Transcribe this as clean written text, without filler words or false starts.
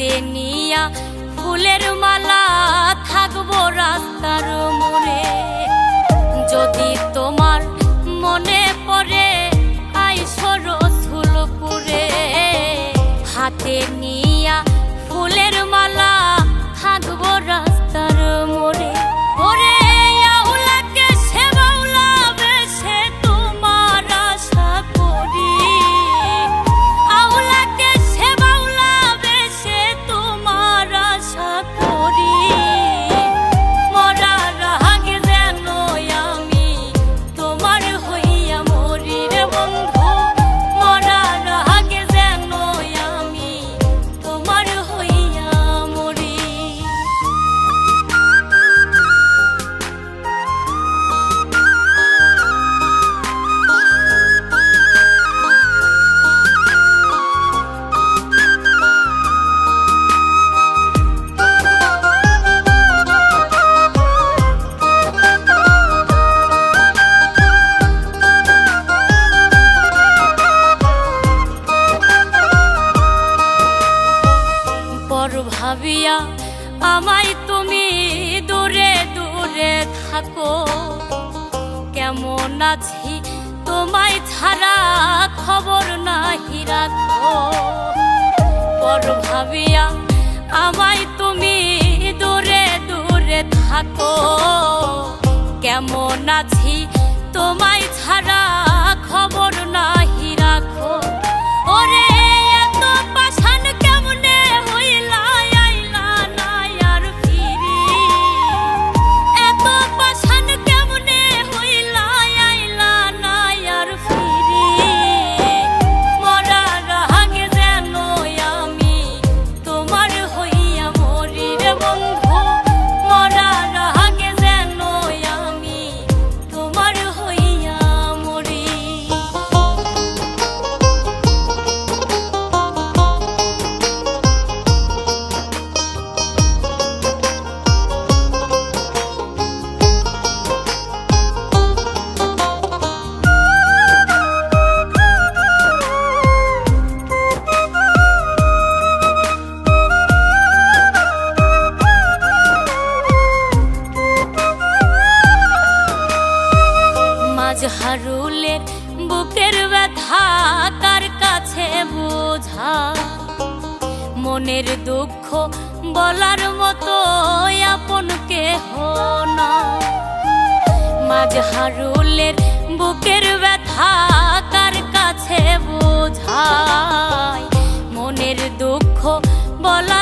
হাতে নিয়া ফুলের মালা থাকবো রাস্তার মোড়ে। যদি তোমার মনে পড়ে আইসো রসুলপুরে, হাতে নিয়া ফুলের মালা থাকবো রাস্তার মোড়ে। ওরে আউলাকে সে বাউলা বেশে তোমার আশা করি, আউলাকে সে বাউলা বেশে তোমার আশা করি। মরার আগে যেন আমি তোমার হইয়া মরি রে বন্ধু, মরার আগে যেন আমি তোমার হইয়া মরি। পর ভাবিয়া আমায় তুমি দূরে দূরে থাকো, কেমন আছি তোমায় ছাড়া খবর নাহি রাখো। পর ভাবিয়া আমায় তুমি দূরে দূরে থাকো, কেমন আছি তোমায় ছাড়া খবর নাহি রাখো। ওরে এত পাষাণ কেমনে হইলা আইলা না আর ফিরি, এত পাষাণ কেমনে হইলা আইলা না আর ফিরি। মরার আগে যেন আমি তোমার হইয়া মরি রে বন্ধু, মরার আগে যেন আমি তোমার হইয়া মরি। মাঝহারুলের বুকের ব্যথা কার কাছে বোঝা, মনের দুঃখ বলার মতো আপন কেহ না। মাঝহারুলের বুকের ব্যথা কার কাছে বোঝায়, মনের দুঃখ বলার